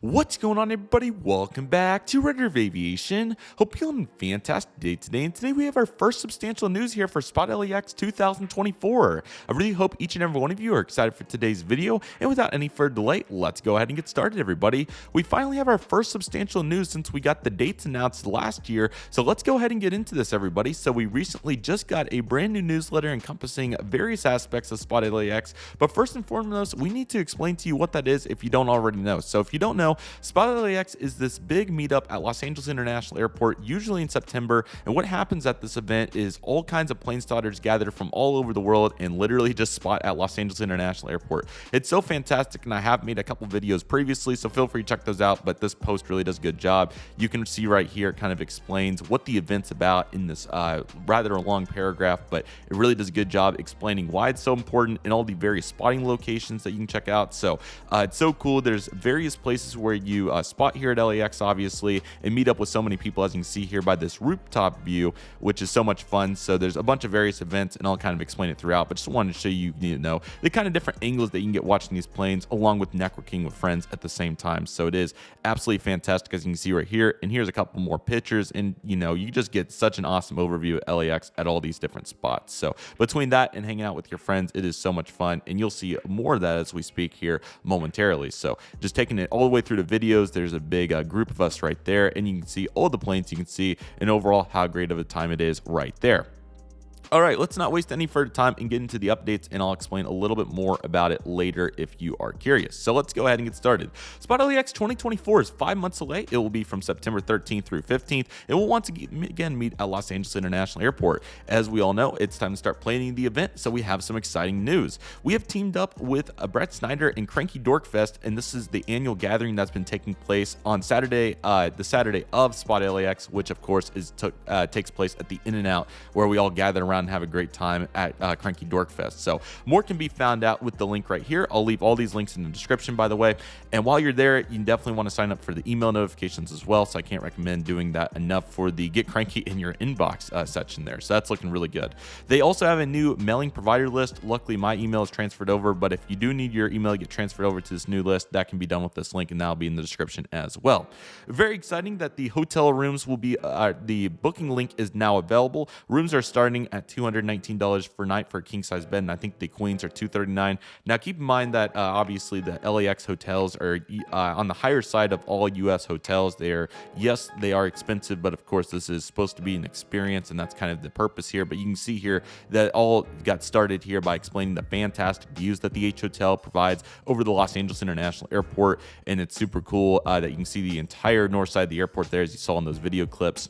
What's going on, everybody? Welcome back to Redriveraviation. Hope you're having a fantastic day today. And today we have our first substantial news here for SpotLAX 2024. I really hope each and every one of you are excited for today's video. And without any further delay, let's go ahead and get started, everybody. We finally have our first substantial news since we got the dates announced last year. So let's go ahead and get into this, everybody. So we recently just got a brand new newsletter encompassing various aspects of SpotLAX. But first and foremost, we need to explain to you what that is if you don't already know. So if you don't know, SpotLAX is this big meetup at Los Angeles International Airport, usually in September. And what happens at this event is all kinds of plane spotters gather from all over the world and literally just spot at Los Angeles International Airport. It's so fantastic, and I have made a couple videos previously, so feel free to check those out. But this post really does a good job. You can see right here, it kind of explains what the event's about in this rather long paragraph, but it really does a good job explaining why it's so important and all the various spotting locations that you can check out. So it's so cool. There's various places where you spot here at LAX, obviously, and meet up with so many people, as you can see here by this rooftop view, which is so much fun. So there's a bunch of various events, and I'll kind of explain it throughout, but just wanted to show you, the kind of different angles that you can get watching these planes, along with networking with friends at the same time. So it is absolutely fantastic, as you can see right here. And here's a couple more pictures, and you just get such an awesome overview of LAX at all these different spots. So between that and hanging out with your friends, it is so much fun, and you'll see more of that as we speak here momentarily. So just taking it all the way through the videos, there's a big group of us right there, and you can see all the planes you can see, and overall how great of a time it is right there. All right, let's not waste any further time and get into the updates, and I'll explain a little bit more about it later if you are curious. So let's go ahead and get started. SpotLAX 2024 is 5 months away. It will be from September 13th through 15th, and we'll once again meet at Los Angeles International Airport. As we all know, it's time to start planning the event, so we have some exciting news. We have teamed up with Brett Snyder and Cranky Dorkfest, and this is the annual gathering that's been taking place on Saturday, the Saturday of SpotLAX, which of course takes place at the In-N-Out, where we all gather around and have a great time at Cranky Dorkfest. So more can be found out with the link right here. I'll leave all these links in the description, by the way. And while you're there, you definitely want to sign up for the email notifications as well. So I can't recommend doing that enough for the Get Cranky in Your Inbox section there. So that's looking really good. They also have a new mailing provider list. Luckily, my email is transferred over, but if you do need your email to get transferred over to this new list, that can be done with this link, and that'll be in the description as well. Very exciting that the hotel rooms will be, the booking link is now available. Rooms are starting at $219 per night for a king-size bed, and I think the queens are $239. Now, keep in mind that obviously the LAX hotels are on the higher side of all U.S. hotels. They are expensive, but of course this is supposed to be an experience, and that's kind of the purpose here. But you can see here that all got started here by explaining the fantastic views that the H Hotel provides over the Los Angeles International Airport, and it's super cool that you can see the entire north side of the airport there, as you saw in those video clips.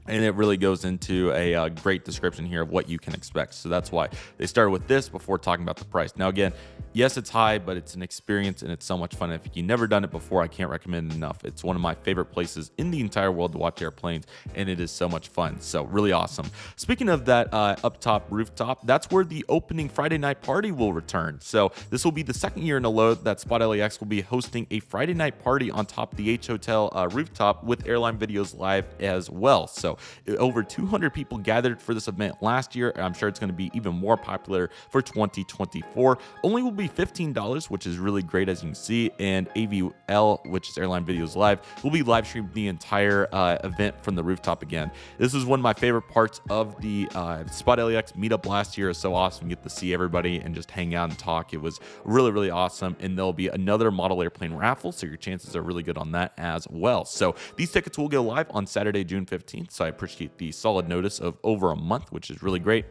And it really goes into a great description here of what you can expect. So that's why they started with this before talking about the price. Now, again, yes, it's high, but it's an experience, and it's so much fun. If you've never done it before, I can't recommend it enough. It's one of my favorite places in the entire world to watch airplanes, and it is so much fun. So really awesome. Speaking of that up top rooftop, that's where the opening Friday night party will return. So this will be the second year in a row that SpotLAX will be hosting a Friday night party on top of the H Hotel rooftop with airline videos live as well. So over 200 people gathered for this event last year. I'm sure it's going to be even more popular for 2024. Only will be $15, which is really great, as you can see. And AVL, which is Airline Videos Live, will be live streamed the entire event from the rooftop again. This is one of my favorite parts of the SpotLAX meetup last year. It's so awesome. You get to see everybody and just hang out and talk. It was really, really awesome. And there'll be another model airplane raffle, so your chances are really good on that as well. So these tickets will go live on Saturday, June 15th. So I appreciate the solid notice of over a month, which is really great.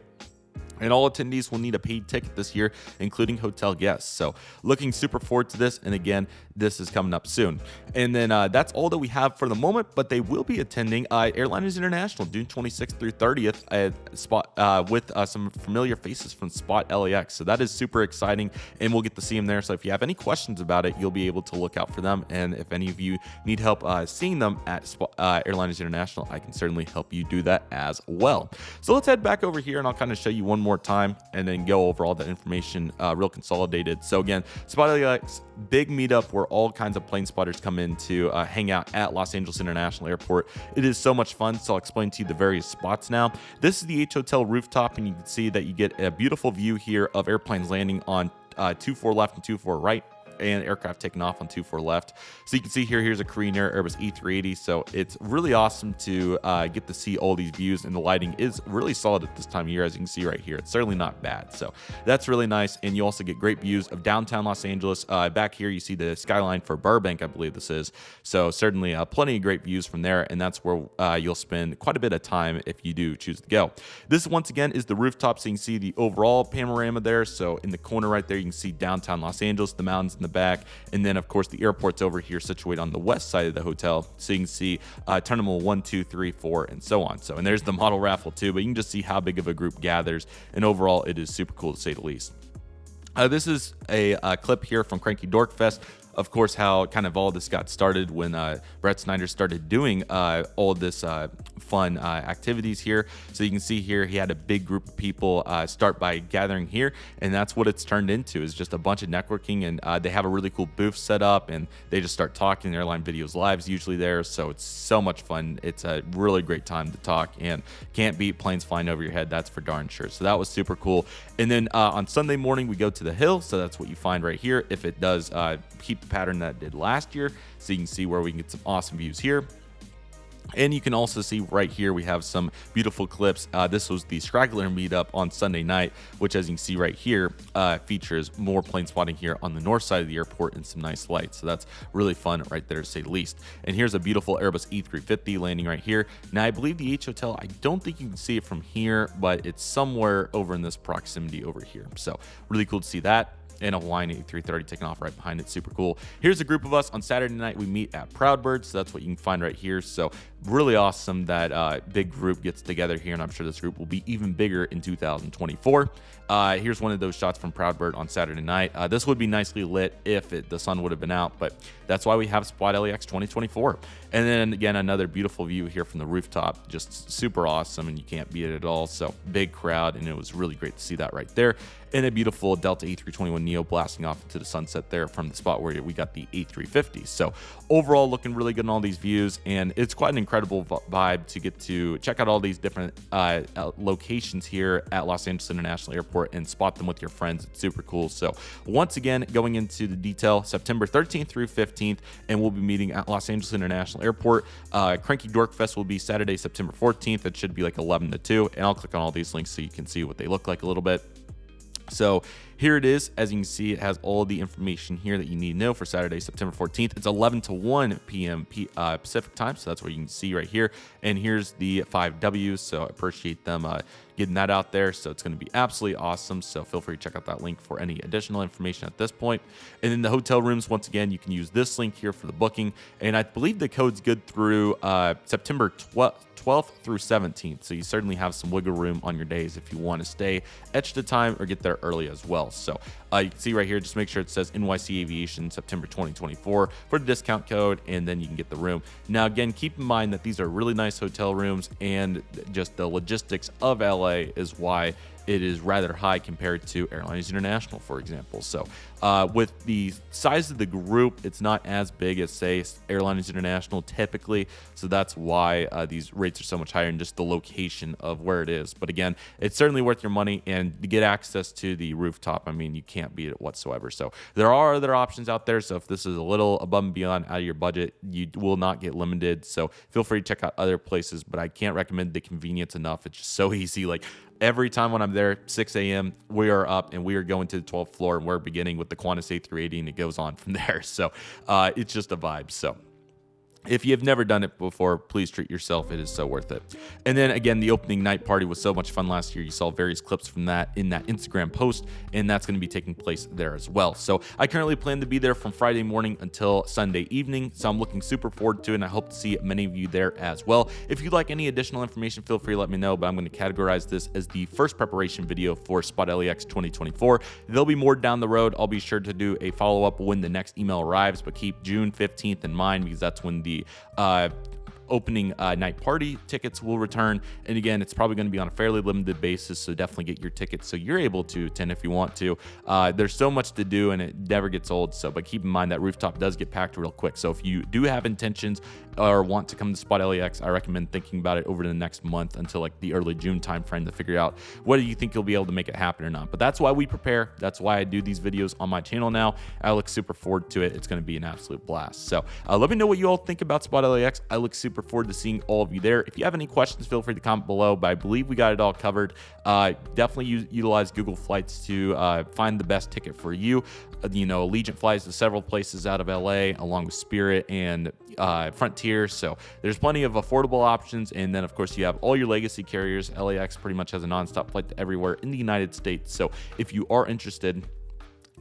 And all attendees will need a paid ticket this year, including hotel guests. So looking super forward to this. And again, this is coming up soon. And then that's all that we have for the moment, but they will be attending Airliners International June 26th through 30th with some familiar faces from SpotLAX. So that is super exciting, and we'll get to see them there. So if you have any questions about it, you'll be able to look out for them. And if any of you need help seeing them at Airliners International, I can certainly help you do that as well. So let's head back over here, and I'll kind of show you one more time and then go over all that information real consolidated. So again, SpotLAX big meetup where all kinds of plane spotters come in to hang out at Los Angeles International Airport. It is so much fun, so I'll explain to you the various spots now. This is the H Hotel rooftop, and you can see that you get a beautiful view here of airplanes landing on 24 left and 24 right. and aircraft taking off on 24 left. So you can see here, here's a Korean Air Airbus E380. So it's really awesome to get to see all these views, and the lighting is really solid at this time of year, as you can see right here. It's certainly not bad. So that's really nice. And you also get great views of downtown Los Angeles. Back here, you see the skyline for Burbank, I believe this is. So certainly plenty of great views from there. And that's where you'll spend quite a bit of time if you do choose to go. This once again is the rooftop, so you can see the overall panorama there. So in the corner right there, you can see downtown Los Angeles, the mountains in the back, and then of course the airport's over here situated on the west side of the hotel. So you can see Terminal 1, 2, 3, 4, and so on. So, and there's the model raffle too, but you can just see how big of a group gathers, and overall it is super cool to say the least. This is a clip here from Cranky Dorkfest. Of course, how kind of all this got started when Brett Snyder started doing all this fun activities here. So you can see here, he had a big group of people start by gathering here, and that's what it's turned into, is just a bunch of networking. And they have a really cool booth set up, and they just start talking. Airline Videos Live's usually there, so it's so much fun. It's a really great time to talk, and can't beat planes flying over your head, that's for darn sure. So that was super cool. And then on Sunday morning, we go to the hill, so that's what you find right here, if it does keep the pattern that it did last year. So you can see where we can get some awesome views here. And you can also see right here, we have some beautiful clips. This was the Straggler meetup on Sunday night, which, as you can see right here, features more plane spotting here on the north side of the airport and some nice lights. So that's really fun right there, to say the least. And here's a beautiful Airbus E350 landing right here. Now, I believe the H Hotel, I don't think you can see it from here, but it's somewhere over in this proximity over here. So really cool to see that. And a Hawaiian A330 taking off right behind it. Super cool. Here's a group of us on Saturday night. We meet at Proudbird, so that's what you can find right here. So really awesome that big group gets together here, and I'm sure this group will be even bigger in 2024. Here's one of those shots from Proudbird on Saturday night. This would be nicely lit if the sun would have been out, but that's why we have SpotLAX 2024. And then again, another beautiful view here from the rooftop, just super awesome, and you can't beat it at all. So big crowd, and it was really great to see that right there. And a beautiful Delta A321neo blasting off into the sunset there from the spot where we got the A350. So overall, looking really good in all these views, and it's quite an incredible vibe to get to check out all these different locations here at Los Angeles International Airport and spot them with your friends. It's super cool. So once again, going into the detail, September 13th through 15th, and we'll be meeting at Los Angeles International Airport. Cranky Dorkfest will be Saturday, September 14th. It should be like 11 to 2, and I'll click on all these links so you can see what they look like a little bit. So here it is. As you can see, it has all the information here that you need to know for Saturday, September 14th. It's 11 to 1 p.m. Pacific time, so that's what you can see right here. And here's the 5Ws, so I appreciate them getting that out there. So it's going to be absolutely awesome. So feel free to check out that link for any additional information at this point. And then the hotel rooms, once again, you can use this link here for the booking. And I believe the code's good through September 12th through 17th. So you certainly have some wiggle room on your days if you want to stay extra time or get there early as well. So you can see right here, just make sure it says NYC Aviation September 2024 for the discount code, and then you can get the room. Now, again, keep in mind that these are really nice hotel rooms, and just the logistics of LA is why it is rather high compared to Airlines International, for example. So with the size of the group, it's not as big as, say, Airlines International typically. So that's why these rates are so much higher, and just the location of where it is. But again, it's certainly worth your money, and to get access to the rooftop, I mean, you can't beat it whatsoever. So there are other options out there. So if this is a little above and beyond out of your budget, you will not get limited. So feel free to check out other places, but I can't recommend the convenience enough. It's just so easy. Like, every time when I'm there, 6 a.m., we are up and we are going to the 12th floor, and we're beginning with the Qantas A380, and it goes on from there. So it's just a vibe. So if you've never done it before, please treat yourself. It is so worth it. And then again, the opening night party was so much fun last year. You saw various clips from that in that Instagram post, and that's going to be taking place there as well. So I currently plan to be there from Friday morning until Sunday evening. So I'm looking super forward to it, and I hope to see many of you there as well. If you'd like any additional information, feel free to let me know, but I'm going to categorize this as the first preparation video for SpotLAX 2024. There'll be more down the road. I'll be sure to do a follow-up when the next email arrives, but keep June 15th in mind, because that's when the opening night party tickets will return. And again, it's probably going to be on a fairly limited basis, so definitely get your tickets so you're able to attend if you want to. There's so much to do and it never gets old. So, but keep in mind that rooftop does get packed real quick. So if you do have intentions or want to come to SpotLAX, I recommend thinking about it over the next month until like the early June timeframe to figure out whether you think you'll be able to make it happen or not. But that's why we prepare. That's why I do these videos on my channel now. I look super forward to it. It's going to be an absolute blast. So let me know what you all think about SpotLAX. I look super forward to seeing all of you there. If you have any questions, feel free to comment below, but I believe we got it all covered. Definitely utilize Google Flights to find the best ticket for you. Allegiant flies to several places out of LA along with Spirit and Frontier, so there's plenty of affordable options. And then of course you have all your legacy carriers. LAX pretty much has a nonstop flight to everywhere in the United States, so if you are interested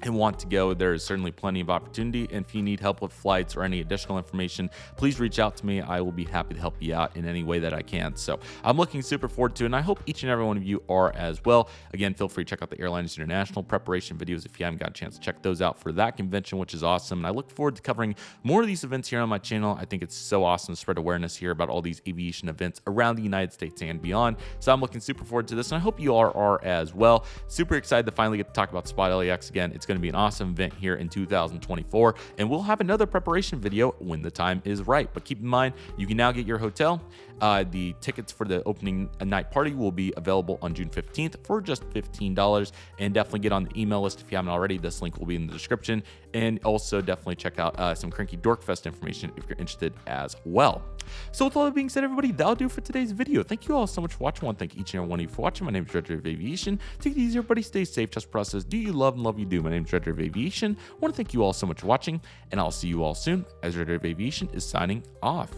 and want to go, there is certainly plenty of opportunity. And if you need help with flights or any additional information, please reach out to me. I will be happy to help you out in any way that I can. So I'm looking super forward to it, and I hope each and every one of you are as well. Again, feel free to check out the Airlines International preparation videos if you haven't got a chance to check those out for that convention, which is awesome. And I look forward to covering more of these events here on my channel. I think it's so awesome to spread awareness here about all these aviation events around the United States and beyond. So I'm looking super forward to this, and I hope you all are as well. Super excited to finally get to talk about SpotLAX again. It's going to be an awesome event here in 2024, and we'll have another preparation video when the time is right. But keep in mind, you can now get your hotel. The tickets for the opening night party will be available on June 15th for just $15, and definitely get on the email list if you haven't already. This link will be in the description, and also definitely check out some Cranky Dorkfest information if you're interested as well. So with all that being said, everybody, that'll do for today's video. Thank you all so much for watching. I want to thank each and every one of you for watching. My name is Redriveraviation. Take it easy, everybody. Stay safe. Trust the process. Do you love and love you do. My name is Redriveraviation. I want to thank you all so much for watching, and I'll see you all soon as Redriveraviation is signing off.